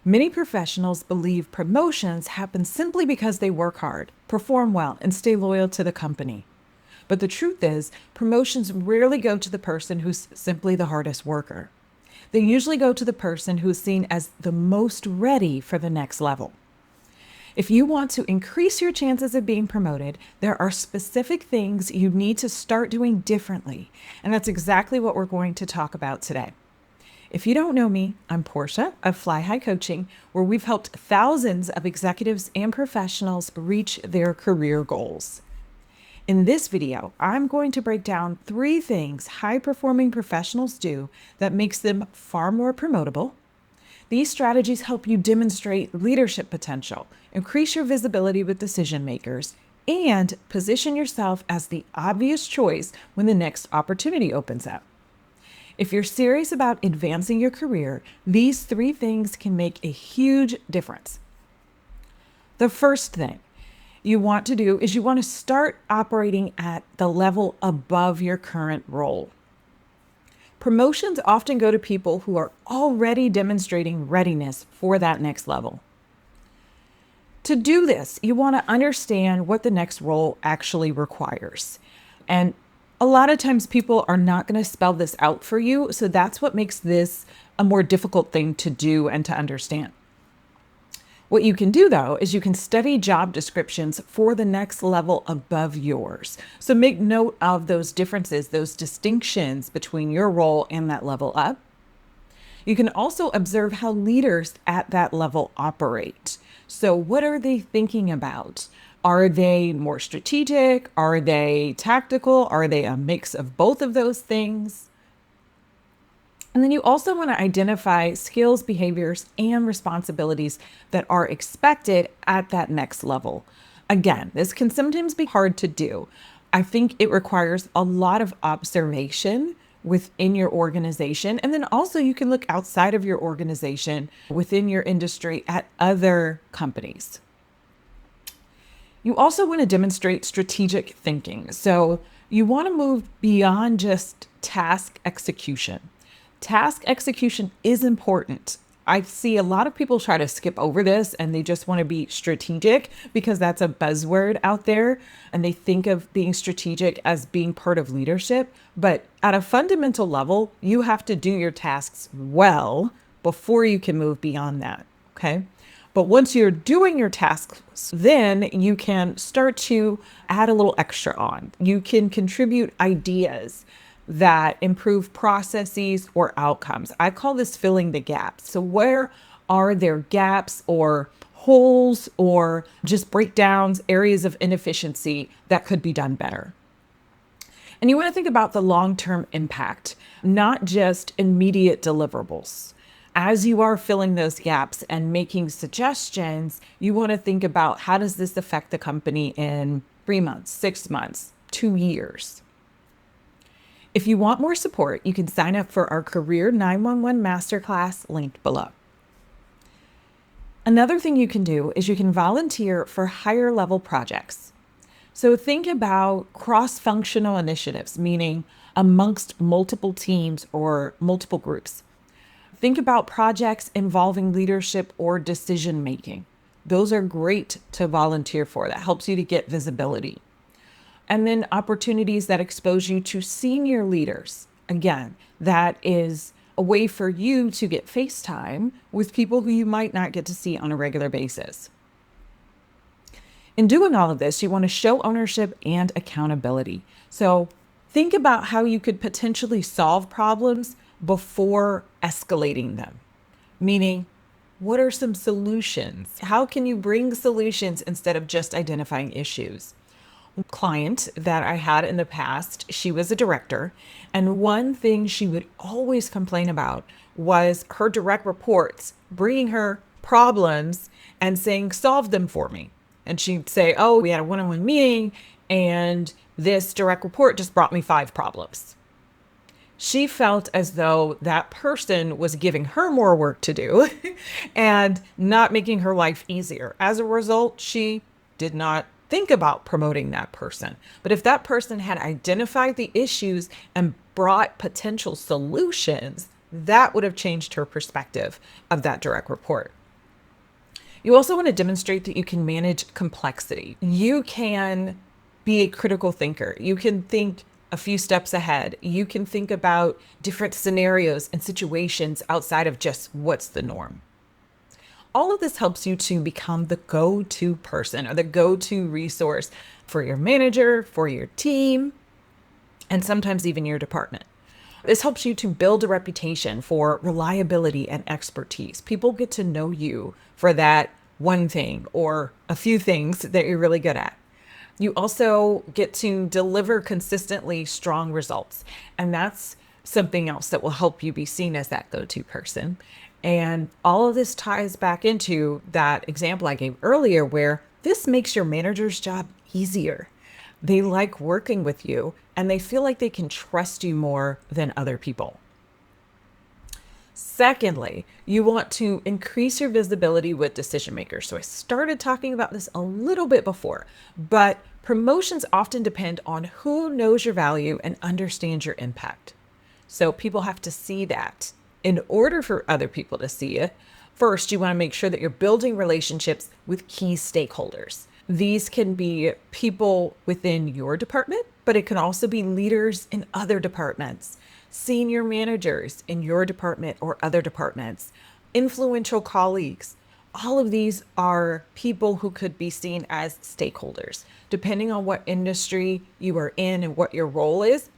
Many professionals believe promotions happen simply because they work hard, perform well, and stay loyal to the company. But the truth is, promotions rarely go to the person who's simply the hardest worker. They usually go to the person who's seen as the most ready for the next level. If you want to increase your chances of being promoted, there are specific things you need to start doing differently. And that's exactly what we're going to talk about today. If you don't know me, I'm Portia of Fly High Coaching, where we've helped thousands of executives and professionals reach their career goals. In this video, I'm going to break down 3 things high-performing professionals do that makes them far more promotable. These strategies help you demonstrate leadership potential, increase your visibility with decision makers, and position yourself as the obvious choice when the next opportunity opens up. If you're serious about advancing your career, these 3 things can make a huge difference. The first thing you want to do is you want to start operating at the level above your current role. Promotions often go to people who are already demonstrating readiness for that next level. To do this, you want to understand what the next role actually requires. And a lot of times people are not going to spell this out for you, so that's what makes this a more difficult thing to do and to understand. What you can do, though, is you can study job descriptions for the next level above yours. So make note of those differences, those distinctions between your role and that level up. You can also observe how leaders at that level operate. So what are they thinking about? Are they more strategic? Are they tactical? Are they a mix of both of those things? And then you also want to identify skills, behaviors, and responsibilities that are expected at that next level. Again, this can sometimes be hard to do. I think it requires a lot of observation within your organization. And then also you can look outside of your organization, within your industry, at other companies. You also want to demonstrate strategic thinking. So you want to move beyond just task execution. Task execution is important. I see a lot of people try to skip over this and they just want to be strategic because that's a buzzword out there. And they think of being strategic as being part of leadership. But at a fundamental level, you have to do your tasks well before you can move beyond that. Okay. But once you're doing your tasks, then you can start to add a little extra on. You can contribute ideas that improve processes or outcomes. I call this filling the gaps. So where are there gaps or holes or just breakdowns, areas of inefficiency that could be done better? And you want to think about the long-term impact, not just immediate deliverables. As you are filling those gaps and making suggestions, you want to think about how does this affect the company in 3 months, 6 months, 2 years? If you want more support, you can sign up for our Career 911 Masterclass linked below. Another thing you can do is you can volunteer for higher level projects. So think about cross-functional initiatives, meaning amongst multiple teams or multiple groups. Think about projects involving leadership or decision making. Those are great to volunteer for. That helps you to get visibility. And then opportunities that expose you to senior leaders. Again, that is a way for you to get face time with people who you might not get to see on a regular basis. In doing all of this, you want to show ownership and accountability. So think about how you could potentially solve problems before escalating them. Meaning, what are some solutions? How can you bring solutions instead of just identifying issues? Client that I had in the past, she was a director, and one thing she would always complain about was her direct reports bringing her problems and saying, solve them for me. And she'd say, oh, we had a one-on-one meeting and this direct report just brought me 5 problems. She felt as though that person was giving her more work to do and not making her life easier. As a result, she did not think about promoting that person. But if that person had identified the issues and brought potential solutions, that would have changed her perspective of that direct report. You also want to demonstrate that you can manage complexity. You can be a critical thinker. You can think a few steps ahead. You can think about different scenarios and situations outside of just what's the norm. All of this helps you to become the go-to person or the go-to resource for your manager, for your team, and sometimes even your department. This helps you to build a reputation for reliability and expertise. People get to know you for that one thing or a few things that you're really good at. You also get to deliver consistently strong results. And that's something else that will help you be seen as that go-to person. And all of this ties back into that example I gave earlier, where this makes your manager's job easier. They like working with you and they feel like they can trust you more than other people. Secondly, you want to increase your visibility with decision makers. So I started talking about this a little bit before, but promotions often depend on who knows your value and understands your impact. So people have to see that. In order for other people to see it, first, you want to make sure that you're building relationships with key stakeholders. These can be people within your department, but it can also be leaders in other departments, senior managers in your department or other departments, influential colleagues. All of these are people who could be seen as stakeholders. Depending on what industry you are in and what your role is,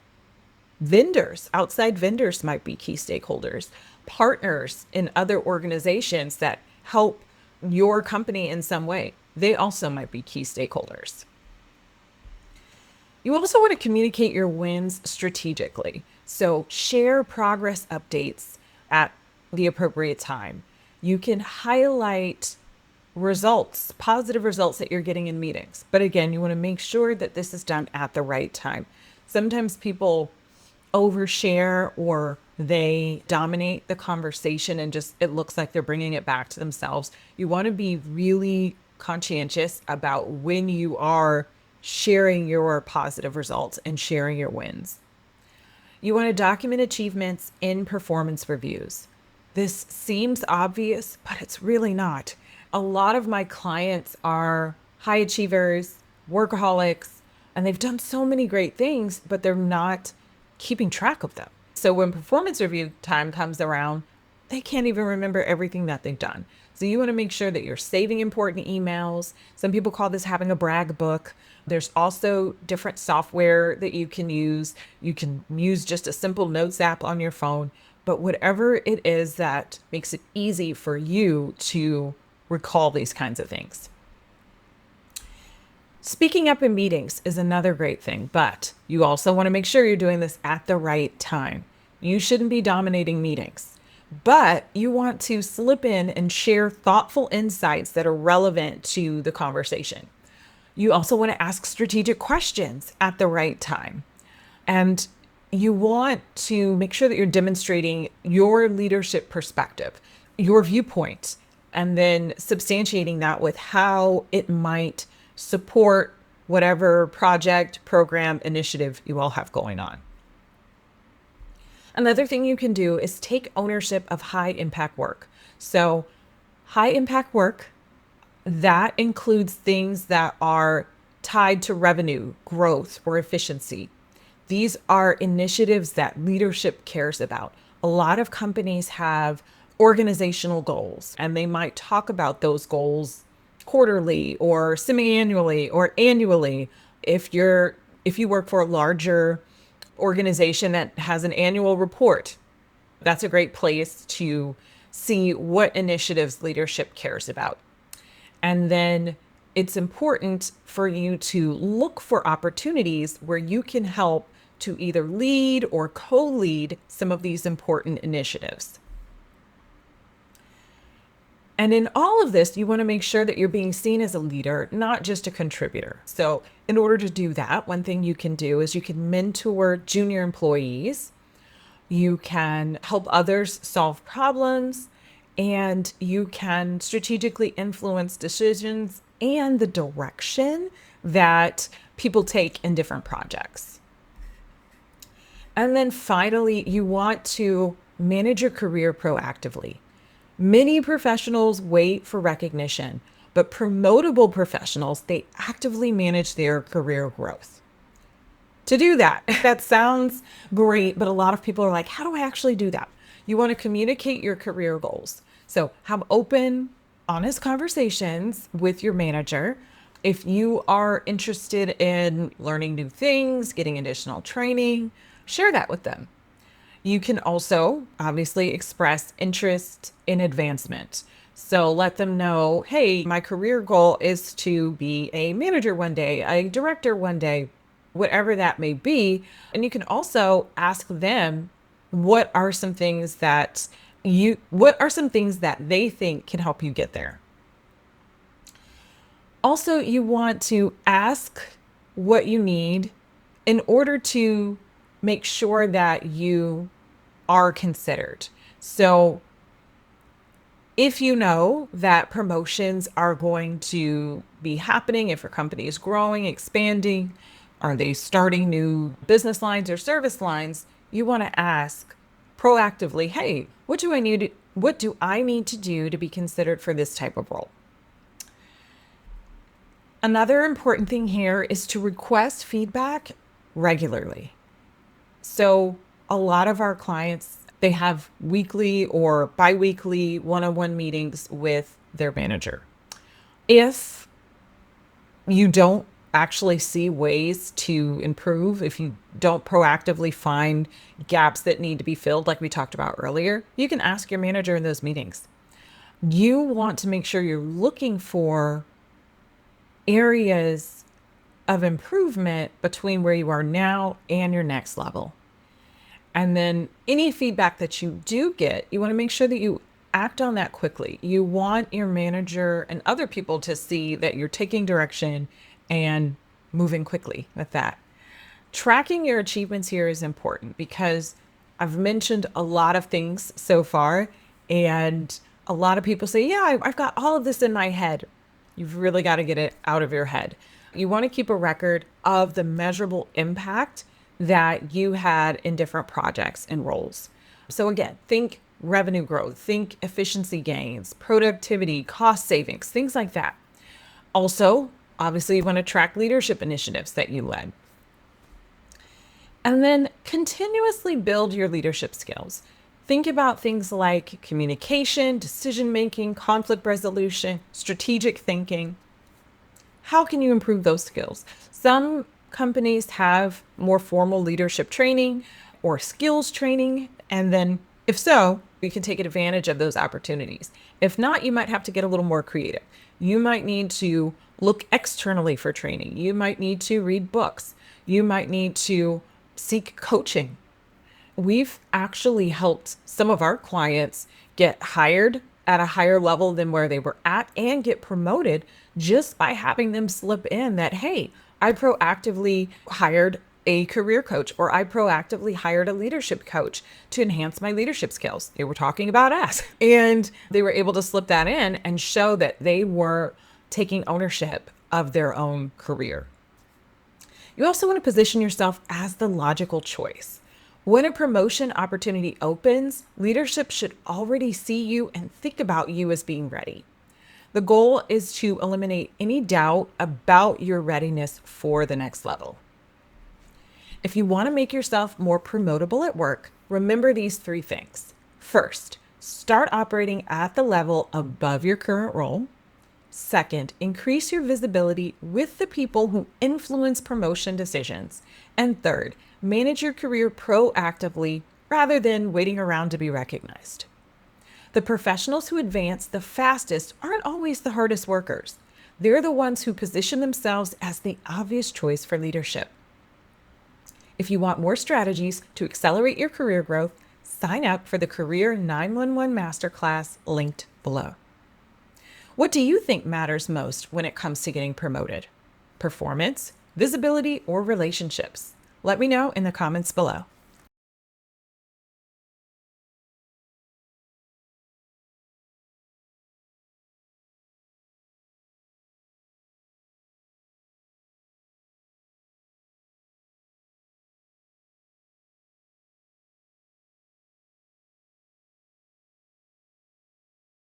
vendors, outside vendors might be key stakeholders, partners in other organizations that help your company in some way. They also might be key stakeholders. You also want to communicate your wins strategically. So share progress updates at the appropriate time. You can highlight results, positive results that you're getting in meetings. But again, you want to make sure that this is done at the right time. Sometimes people overshare or they dominate the conversation and just it looks like they're bringing it back to themselves. You want to be really conscientious about when you are sharing your positive results and sharing your wins. You want to document achievements in performance reviews. This seems obvious, but it's really not. A lot of my clients are high achievers, workaholics, and they've done so many great things, but they're not keeping track of them. So when performance review time comes around, they can't even remember everything that they've done. So you want to make sure that you're saving important emails. Some people call this having a brag book. There's also different software that you can use. You can use just a simple notes app on your phone, but whatever it is that makes it easy for you to recall these kinds of things. Speaking up in meetings is another great thing, but you also want to make sure you're doing this at the right time. You shouldn't be dominating meetings, but you want to slip in and share thoughtful insights that are relevant to the conversation. You also want to ask strategic questions at the right time. And you want to make sure that you're demonstrating your leadership perspective, your viewpoint, and then substantiating that with how it might support whatever project, program, initiative you all have going on. Another thing you can do is take ownership of high impact work. So high impact work, that includes things that are tied to revenue, growth, or efficiency. These are initiatives that leadership cares about. A lot of companies have organizational goals, and they might talk about those goals quarterly or semi-annually or annually. If you work for a larger organization that has an annual report, that's a great place to see what initiatives leadership cares about. And then it's important for you to look for opportunities where you can help to either lead or co-lead some of these important initiatives. And in all of this, you want to make sure that you're being seen as a leader, not just a contributor. So in order to do that, one thing you can do is you can mentor junior employees. You can help others solve problems, and you can strategically influence decisions and the direction that people take in different projects. And then finally, you want to manage your career proactively. Many professionals wait for recognition, but promotable professionals, they actively manage their career growth. To do that, that sounds great, but a lot of people are like, how do I actually do that? You want to communicate your career goals. So have open, honest conversations with your manager. If you are interested in learning new things, getting additional training, share that with them. You can also obviously express interest in advancement. So let them know, hey, my career goal is to be a manager one day, a director one day, whatever that may be. And you can also ask them, what are some things that they think can help you get there? Also, you want to ask what you need in order to make sure that you are considered. So if you know that promotions are going to be happening, if your company is growing, expanding, are they starting new business lines or service lines, you want to ask proactively, hey, what do I need to do to be considered for this type of role? Another important thing here is to request feedback regularly. So a lot of our clients, they have weekly or bi-weekly one-on-one meetings with their manager. If you don't actually see ways to improve, if you don't proactively find gaps that need to be filled, like we talked about earlier, you can ask your manager in those meetings. You want to make sure you're looking for areas of improvement between where you are now and your next level. And then any feedback that you do get, you want to make sure that you act on that quickly. You want your manager and other people to see that you're taking direction and moving quickly with that. Tracking your achievements here is important because I've mentioned a lot of things so far, and a lot of people say, yeah, I've got all of this in my head. You've really got to get it out of your head. You want to keep a record of the measurable impact that you had in different projects and roles. So again, think revenue growth, think efficiency gains, productivity, cost savings, things like that. Also, obviously, you want to track leadership initiatives that you led. And then continuously build your leadership skills. Think about things like communication, decision-making, conflict resolution, strategic thinking. How can you improve those skills? Some companies have more formal leadership training or skills training. And then if so, you can take advantage of those opportunities. If not, you might have to get a little more creative. You might need to look externally for training. You might need to read books. You might need to seek coaching. We've actually helped some of our clients get hired at a higher level than where they were at and get promoted just by having them slip in that, hey, I proactively hired a career coach, or I proactively hired a leadership coach to enhance my leadership skills. They were talking about us, and they were able to slip that in and show that they were taking ownership of their own career. You also want to position yourself as the logical choice. When a promotion opportunity opens, leadership should already see you and think about you as being ready. The goal is to eliminate any doubt about your readiness for the next level. If you want to make yourself more promotable at work, remember these 3 things. First, start operating at the level above your current role. Second, increase your visibility with the people who influence promotion decisions. And third, manage your career proactively rather than waiting around to be recognized. The professionals who advance the fastest aren't always the hardest workers. They're the ones who position themselves as the obvious choice for leadership. If you want more strategies to accelerate your career growth, sign up for the Career 911 Masterclass linked below. What do you think matters most when it comes to getting promoted? Performance, visibility, or relationships? Let me know in the comments below.